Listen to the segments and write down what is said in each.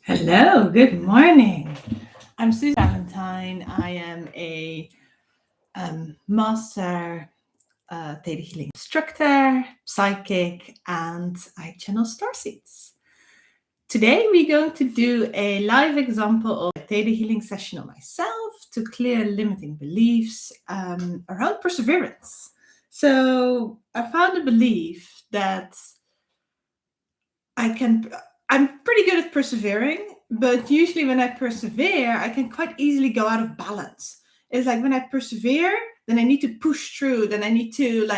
Hello, good morning. I'm Susie Valentine. I am a master Theta Healing instructor, psychic, and I channel starseeds. Today, we're going to do a live example of a Theta Healing session on myself to clear limiting beliefs around perseverance. So, I found a belief that I'm pretty good at persevering, but usually when I persevere, I can quite easily go out of balance. It's like when I persevere, then I need to push through, then I need to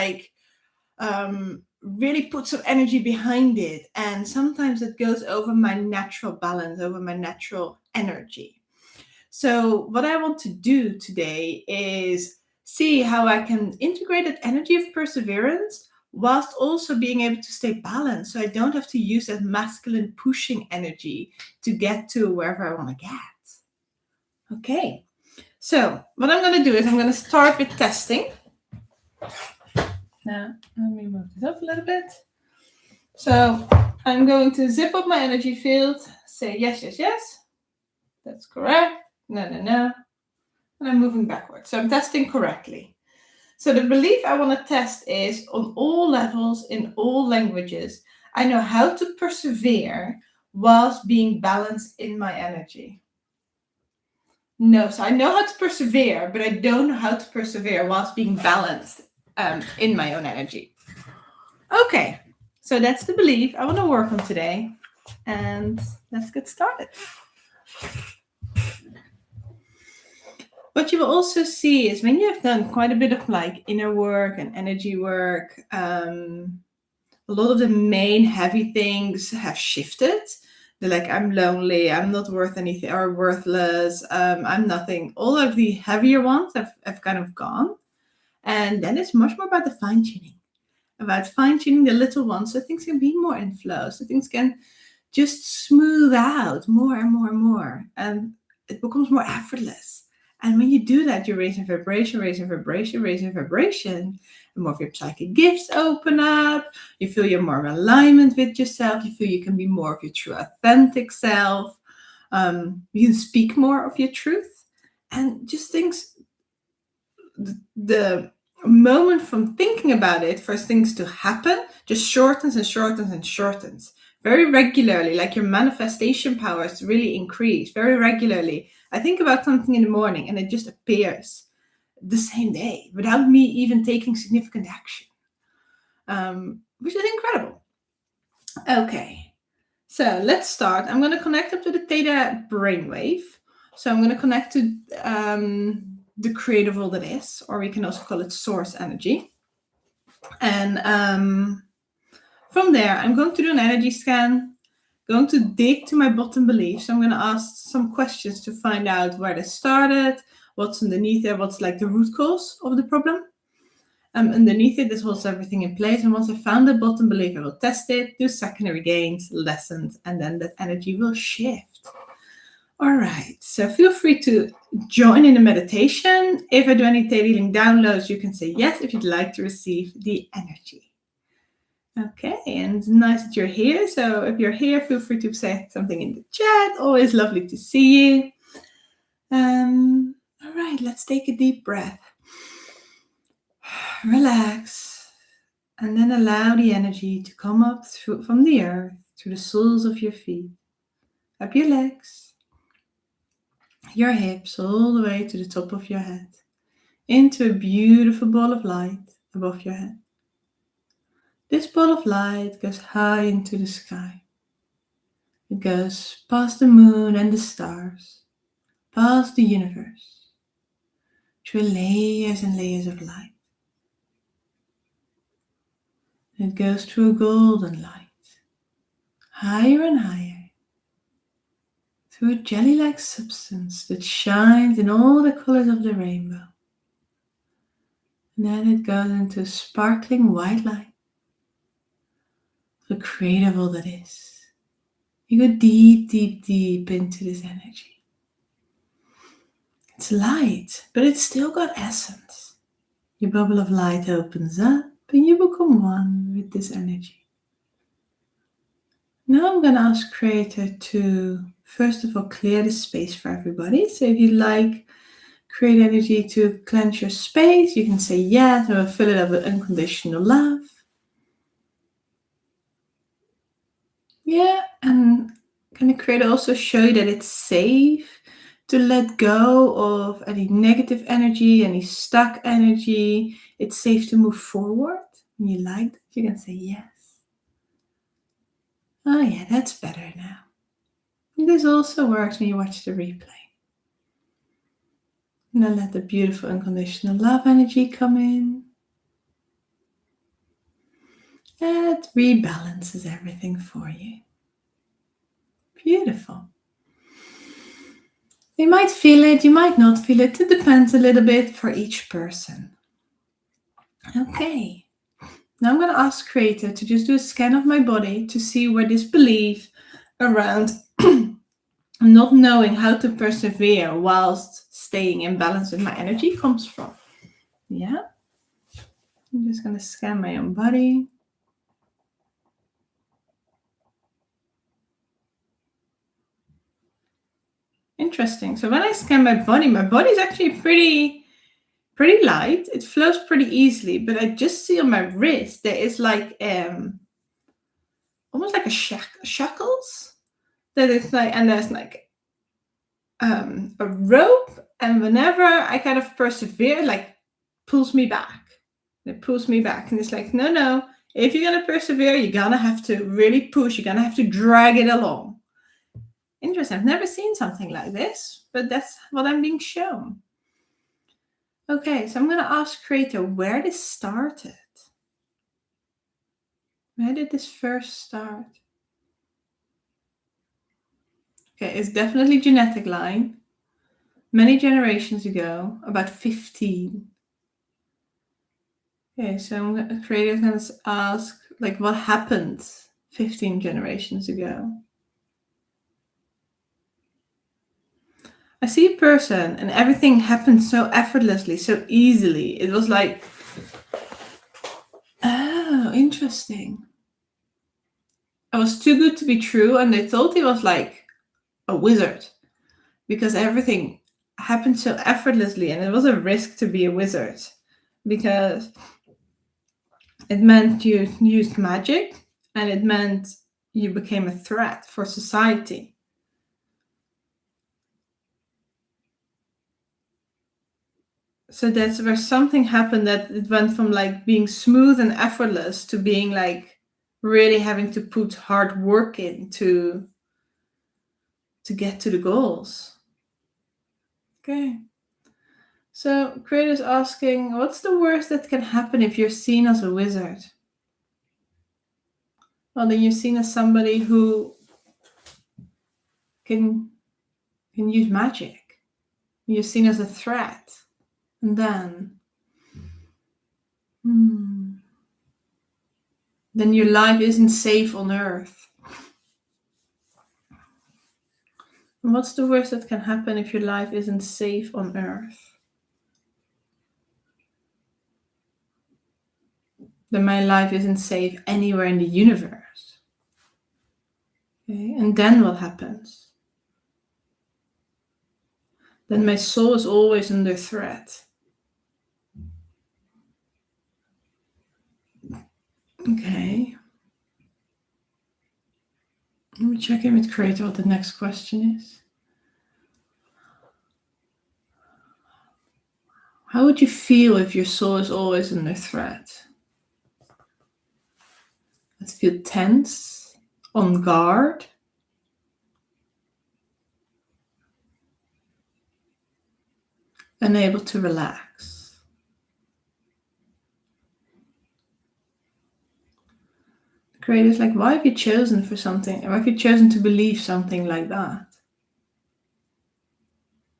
really put some energy behind it. And sometimes it goes over my natural balance, over my natural energy. So, what I want to do today is see how I can integrate that energy of perseverance whilst also being able to stay balanced. So, I don't have to use that masculine pushing energy to get to wherever I want to get. Okay. So, what I'm going to do is I'm going to start with testing. Now, let me move this up a little bit. So, I'm going to zip up my energy field, say yes, yes, yes. That's correct. No, no, no. And I'm moving backwards. So I'm testing correctly. So the belief I want to test is on all levels, in all languages, I know how to persevere whilst being balanced in my energy. No, so I know how to persevere, but I don't know how to persevere whilst being balanced in my own energy. Okay, so that's the belief I want to work on today. And let's get started. What you will also see is when you have done quite a bit of like inner work and energy work, a lot of the main heavy things have shifted. They're like, I'm lonely, I'm not worth anything, or worthless, I'm nothing. All of the heavier ones have kind of gone. And then it's much more about the fine-tuning, about fine-tuning the little ones so things can be more in flow, so things can just smooth out more and more and more. And it becomes more effortless. And when you do that, you're raising vibration, and more of your psychic gifts open up. You feel you're more in alignment with yourself. You feel you can be more of your true, authentic self. You can speak more of your truth. And just things, the moment from thinking about it for things to happen just shortens and shortens and shortens. Very regularly, like your manifestation powers really increase very regularly. I think about something in the morning and it just appears the same day without me even taking significant action, which is incredible. Okay, so let's start. I'm going to connect up to the theta brainwave. So I'm going to connect to the creative all that is, or we can also call it source energy. And from there, I'm going to do an energy scan, going to dig to my bottom beliefs. So I'm going to ask some questions to find out where they started, what's underneath there, what's like the root cause of the problem. Underneath it, this holds everything in place. And once I found the bottom belief, I will test it, do secondary gains, lessons, and then that energy will shift. All right, so feel free to join in the meditation. If I do any Theta Healing downloads, you can say yes if you'd like to receive the energy. Okay, and nice that you're here. So if you're here, feel free to say something in the chat. Always lovely to see you. All right, let's take a deep breath. Relax. And then allow the energy to come up from the earth, through the soles of your feet, up your legs, your hips, all the way to the top of your head, into a beautiful ball of light above your head. This ball of light goes high into the sky. It goes past the moon and the stars, past the universe, through layers and layers of light. It goes through a golden light, higher and higher, through a jelly-like substance that shines in all the colors of the rainbow. And then it goes into sparkling white light, the creative all that is. You go deep, deep, deep into this energy. It's light, but it's still got essence. Your bubble of light opens up and you become one with this energy. Now I'm going to ask Creator to first of all, clear the space for everybody. So if you like create energy to cleanse your space, you can say yes, and we'll fill it up with unconditional love. Yeah, and can the creator also show you that it's safe to let go of any negative energy, any stuck energy? It's safe to move forward. And you like that, you can say yes. Oh yeah, that's better now. And this also works when you watch the replay. And then let the beautiful unconditional love energy come in. It rebalances everything for you. Beautiful. You might feel it, you might not feel it. It depends a little bit for each person. Okay. Now I'm going to ask Creator to just do a scan of my body to see where this belief around not knowing how to persevere whilst staying in balance with my energy comes from. Yeah. I'm just going to scan my own body. Interesting. So when I scan my body is actually pretty light. It flows pretty easily, but I just see on my wrist there is like almost like a shackles that it's like, and there's like a rope, and whenever I kind of persevere, like pulls me back. It pulls me back, and it's like, no. If you're gonna persevere, you're gonna have to really push. You're gonna have to drag it along. Interesting. I've never seen something like this, but that's what I'm being shown. Okay, so I'm gonna ask Creator where this started. Where did this first start? Okay, it's definitely genetic line. Many generations ago, about 15. Okay, so Creator's going to ask, like, what happened 15 generations ago? I see a person and everything happened so effortlessly, so easily. It was like, oh, interesting. It was too good to be true, and they thought he was like a wizard because everything happened so effortlessly, and it was a risk to be a wizard because it meant you used magic, and it meant you became a threat for society. So that's where something happened, that it went from like being smooth and effortless to being like really having to put hard work in to get to the goals. Okay. So Creator's asking, what's the worst that can happen if you're seen as a wizard? Well, then you're seen as somebody who can use magic. You're seen as a threat. And then your life isn't safe on Earth. And what's the worst that can happen if your life isn't safe on Earth? Then my life isn't safe anywhere in the universe. Okay? And then what happens? Then my soul is always under threat. Okay. Let me check in with Creator what the next question is. How would you feel if your soul is always under threat? Let's feel tense, on guard. Unable to relax. The Creator's like, why have you chosen for something? Why have you chosen to believe something like that?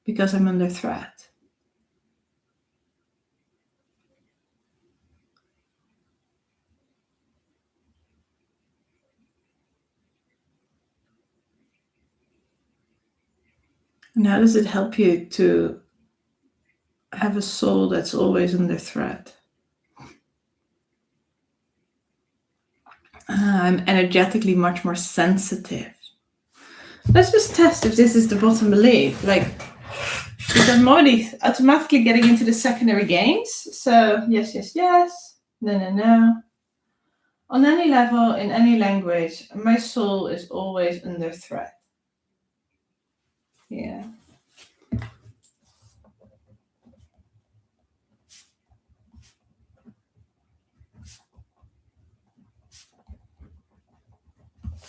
Because I'm under threat. And how does it help you to have a soul that's always under threat? I'm energetically much more sensitive. Let's just test if this is the bottom belief. Like, because I'm already automatically getting into the secondary gains. So, yes, yes, yes. No, no, no. On any level, in any language, my soul is always under threat. Yeah.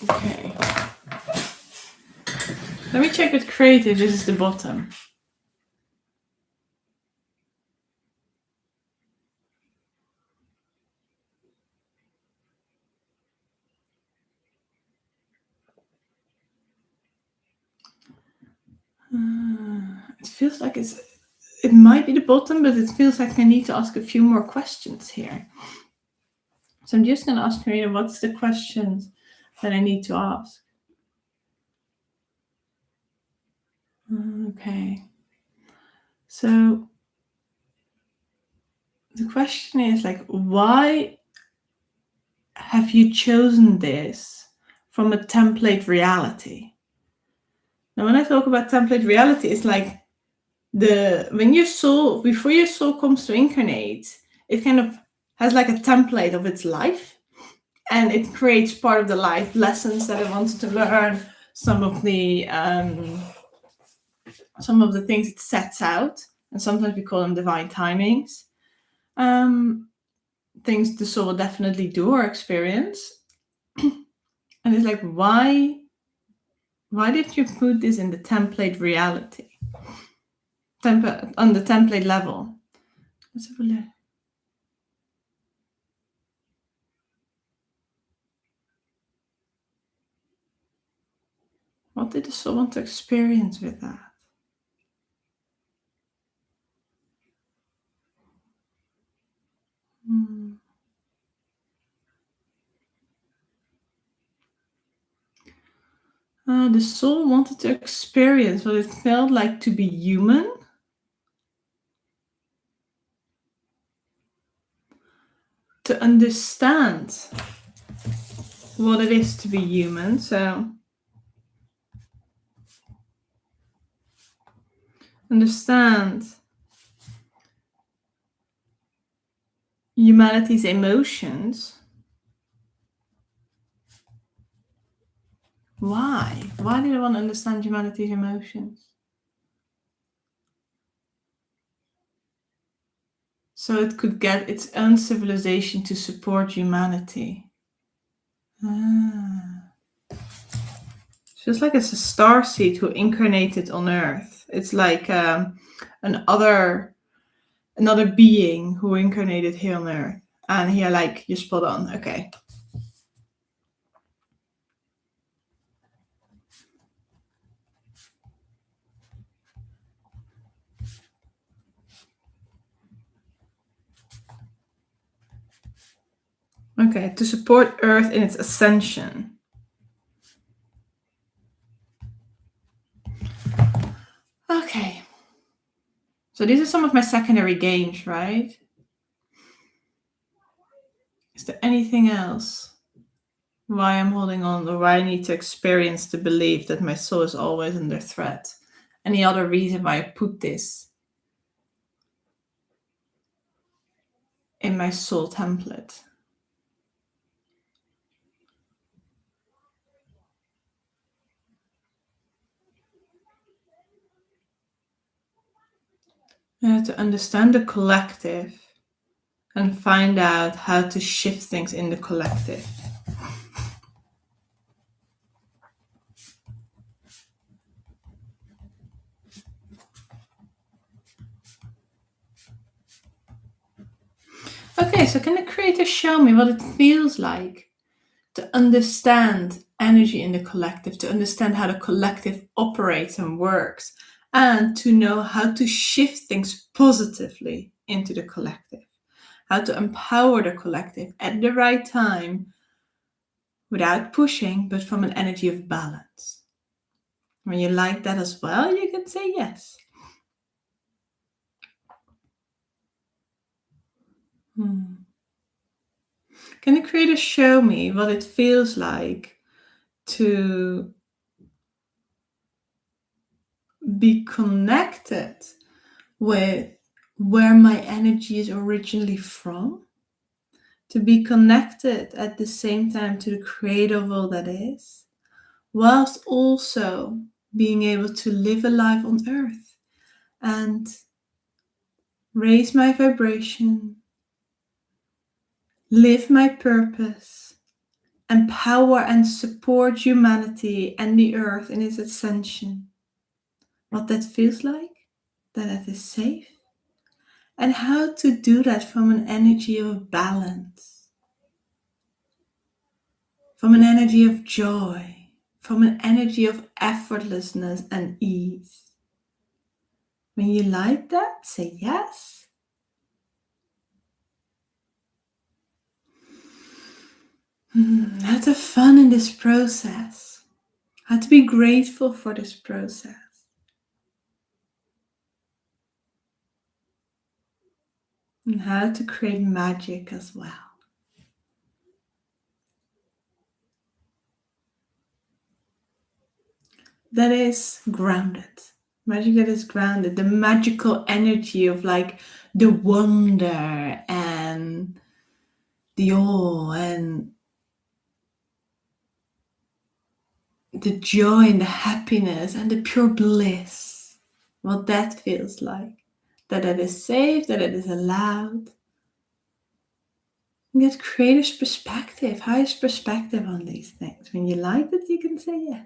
Okay. Let me check with creative. This is the bottom. It feels like it might be the bottom, but it feels like I need to ask a few more questions here. So I'm just going to ask Karina, what's the questions that I need to ask? Okay. So the question is like, why have you chosen this from a template reality? Now, when I talk about template reality, it's like when your soul, before your soul comes to incarnate, it kind of has like a template of its life, and it creates part of the life lessons that it wants to learn, some of the things it sets out, and sometimes we call them divine timings. Things the soul will definitely do or experience. And it's like, why did you put this in the template reality? On the template level. Let's have a look. What did the soul want to experience with that? The soul wanted to experience what it felt like to be human. To understand what it is to be human. So understand humanity's emotions. Why? Why do they want to understand humanity's emotions? So it could get its own civilization to support humanity. Feels like it's a starseed who incarnated on Earth. It's like another being who incarnated here on Earth. And here, like, you're spot on. Okay. Okay, to support Earth in its ascension. Okay. So these are some of my secondary gains, right? Is there anything else? Why I'm holding on, or why I need to experience the belief that my soul is always under threat? Any other reason why I put this in my soul template? To understand the collective and find out how to shift things in the collective. Okay, so can the creator show me what it feels like to understand energy in the collective, to understand how the collective operates and works, and to know how to shift things positively into the collective, how to empower the collective at the right time without pushing, but from an energy of balance? When you like that as well, you can say yes. Can the creator show me what it feels like to be connected with where my energy is originally from, to be connected at the same time to the creator of all that is, whilst also being able to live a life on earth and raise my vibration, live my purpose, empower and support humanity and the earth in its ascension. What that feels like, that it is safe, and how to do that from an energy of balance, from an energy of joy, from an energy of effortlessness and ease. When you like that, say yes. How to have fun in this process. How to be grateful for this process. And how to create magic as well. That is grounded. Magic that is grounded. The magical energy of like the wonder and the awe and the joy and the happiness and the pure bliss. What that feels like. That it is safe, that it is allowed. And get creator's perspective, highest perspective on these things. When you like it, you can say yes.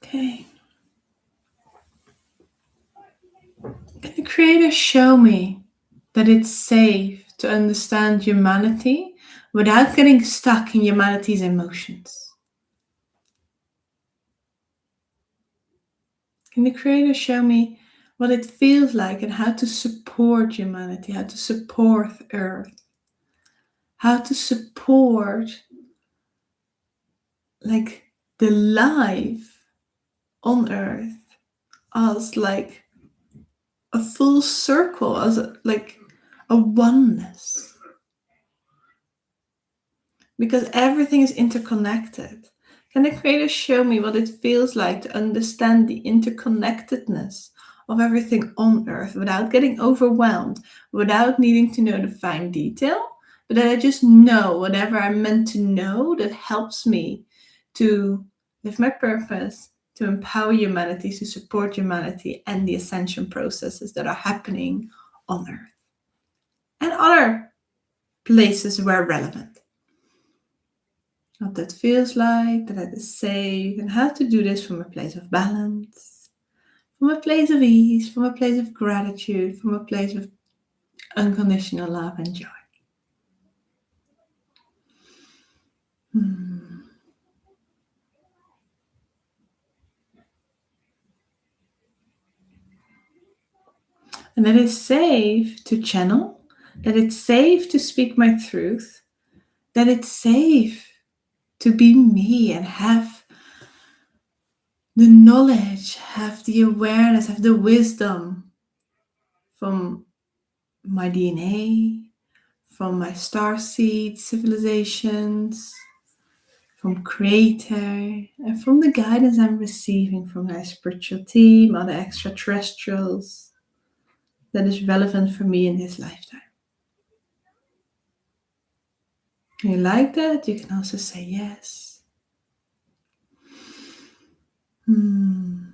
Okay. Can the creator show me that it's safe to understand humanity without getting stuck in humanity's emotions? Can the creator show me what it feels like and how to support humanity, how to support earth, how to support like the life on earth as like a full circle, as like a oneness, because everything is interconnected. Can the creator show me what it feels like to understand the interconnectedness of everything on earth without getting overwhelmed, without needing to know the fine detail, but that I just know whatever I'm meant to know that helps me to live my purpose, to empower humanity, to support humanity and the ascension processes that are happening on earth and other places where relevant. What that feels like, that it is safe, and how to do this from a place of balance, from a place of ease, from a place of gratitude, from a place of unconditional love and joy. And that it's safe to channel, that it's safe to speak my truth, that it's safe to be me and have the knowledge, have the awareness, have the wisdom from my DNA, from my starseed civilizations, from creator, and from the guidance I'm receiving from my spiritual team, other extraterrestrials, that is relevant for me in this lifetime. If you like that, you can also say yes. And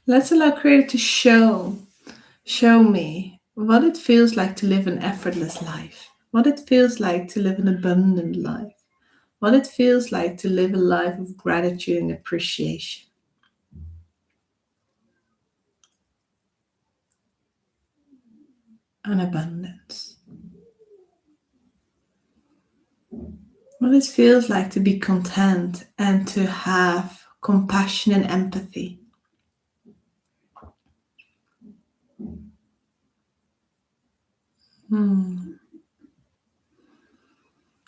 let's allow Creator to show me what it feels like to live an effortless life, what it feels like to live an abundant life, what it feels like to live a life of gratitude and appreciation and abundance. What it feels like to be content and to have compassion and empathy.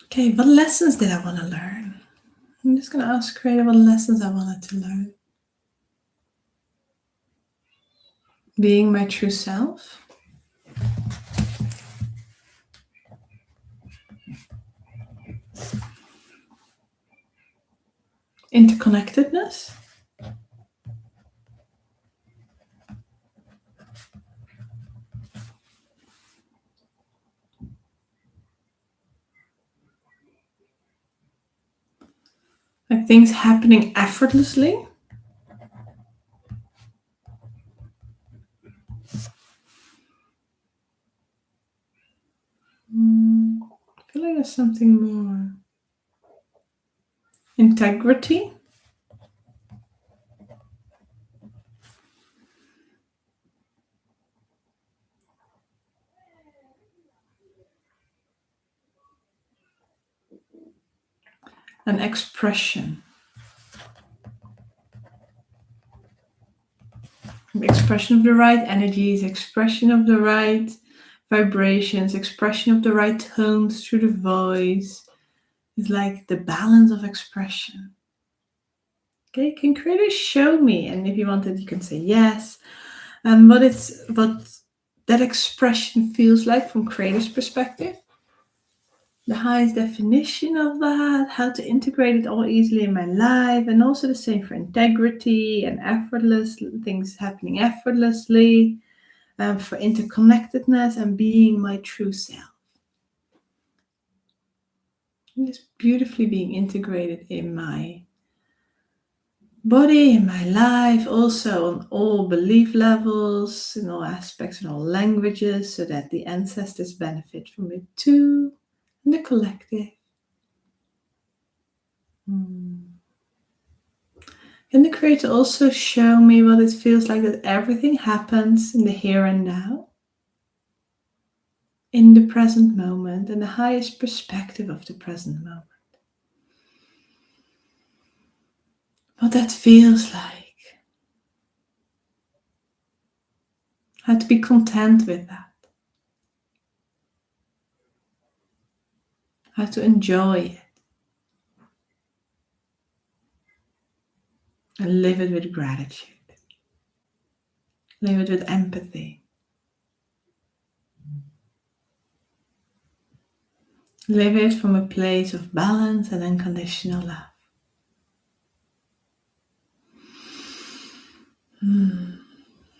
Okay, what lessons did I want to learn? I'm just going to ask Creator what lessons I wanted to learn. Being my true self. Interconnectedness. Like things happening effortlessly. I feel like there's something more. Integrity. And expression. Expression of the right energies, expression of the right vibrations, expression of the right tones through the voice. It's like the balance of expression. Okay, can creators show me? And if you wanted, you can say yes. And what that expression feels like from creators' perspective. The highest definition of that, how to integrate it all easily in my life, and also the same for integrity and effortless things happening effortlessly, for interconnectedness and being my true self. And it's beautifully being integrated in my body, in my life, also on all belief levels, in all aspects, in all languages, so that the ancestors benefit from it too, and the collective. Can the creator also show me what it feels like that everything happens in the here and now? In the present moment, and the highest perspective of the present moment. What that feels like. How to be content with that. How to enjoy it. And live it with gratitude. Live it with empathy. Live it from a place of balance and unconditional love.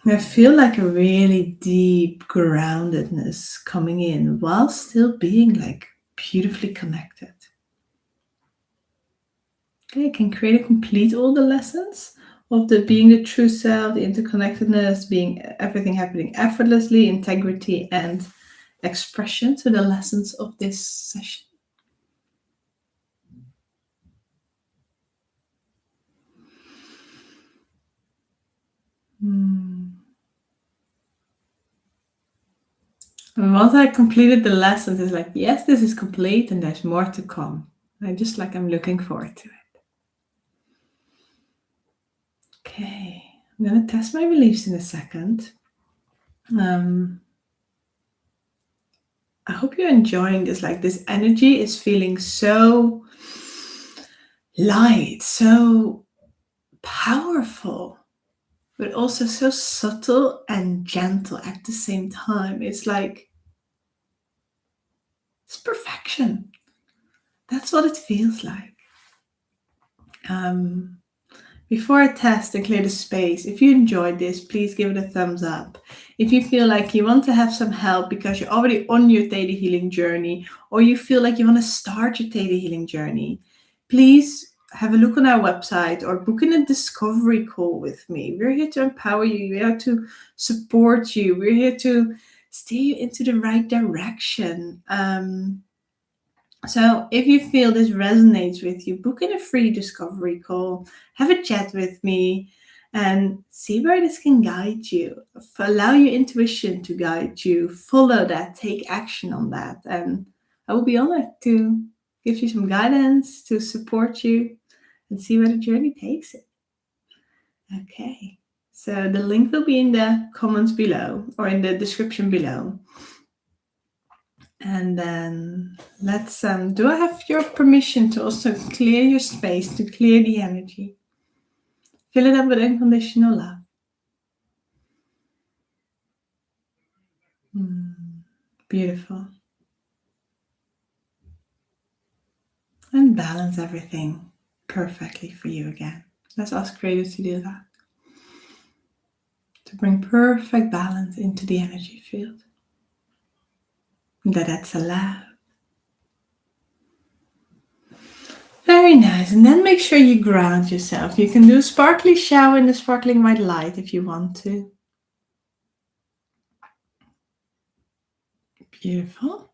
I feel like a really deep groundedness coming in while still being like beautifully connected. Okay, can creator complete all the lessons of the being the true self, the interconnectedness, being everything happening effortlessly, integrity and expression, so the lessons of this session. And once I completed the lessons, it's like, yes, this is complete and there's more to come. I'm looking forward to it. Okay, I'm going to test my beliefs in a second. I hope you're enjoying this. Like, this energy is feeling so light, so powerful, but also so subtle and gentle at the same time. It's like, it's perfection. That's what it feels like. Before I test and clear the space, if you enjoyed this, please give it a thumbs up. If you feel like you want to have some help because you're already on your Theta Healing journey, or you feel like you want to start your Theta Healing journey, please have a look on our website or book in a discovery call with me. We're here to empower you. We're here to support you. We're here to steer you into the right direction. So if you feel this resonates with you, book in a free discovery call, have a chat with me, and see where this can guide you. Allow your intuition to guide you. Follow that, take action on that. And I will be honored to give you some guidance, to support you, and see where the journey takes it. Okay, so the link will be in the comments below or in the description below. And then let's, do I have your permission to also clear your space, to clear the energy? Fill it up with unconditional love. Beautiful. And balance everything perfectly for you again. Let's ask Creator to do that. To bring perfect balance into the energy field. That's allowed. Very nice. And then make sure you ground yourself. You can do a sparkly shower in the sparkling white light if you want to. Beautiful.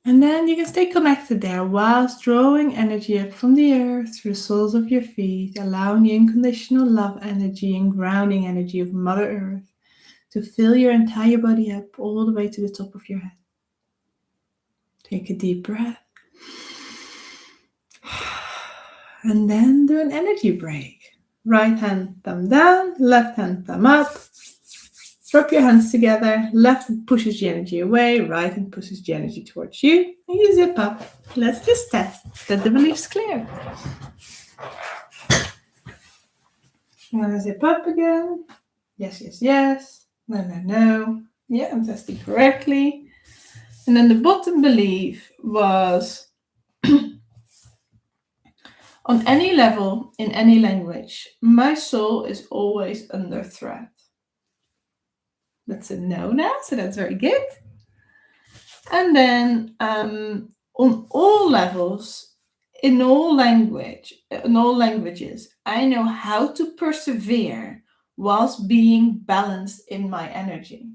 And then you can stay connected there whilst drawing energy up from the earth through the soles of your feet, allowing the unconditional love energy and grounding energy of Mother Earth to fill your entire body up all the way to the top of your head. Take a deep breath. And then do an energy break. Right hand thumb down, left hand thumb up. Drop your hands together. Left hand pushes the energy away, right hand pushes the energy towards you. And you zip up. Let's just test that the belief's clear. I'm going to zip up again. Yes, yes, yes. No, no, no. Yeah, I'm testing correctly. And then the bottom belief was on any level, in any language, my soul is always under threat. That's a no now, so that's very good. And then on all levels, in all languages, I know how to persevere whilst being balanced in my energy.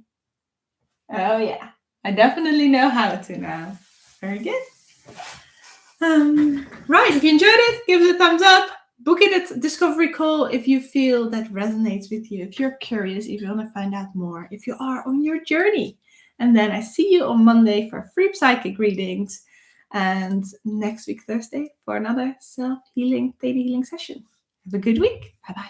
Oh yeah, I definitely know how to now. Very good. Right, if you enjoyed it, give it a thumbs up. Book it at Discovery Call if you feel that resonates with you, if you're curious, if you want to find out more, if you are on your journey. And then I see you on Monday for free psychic readings and next week, Thursday, for another self-healing, Theta healing session. Have a good week. Bye-bye.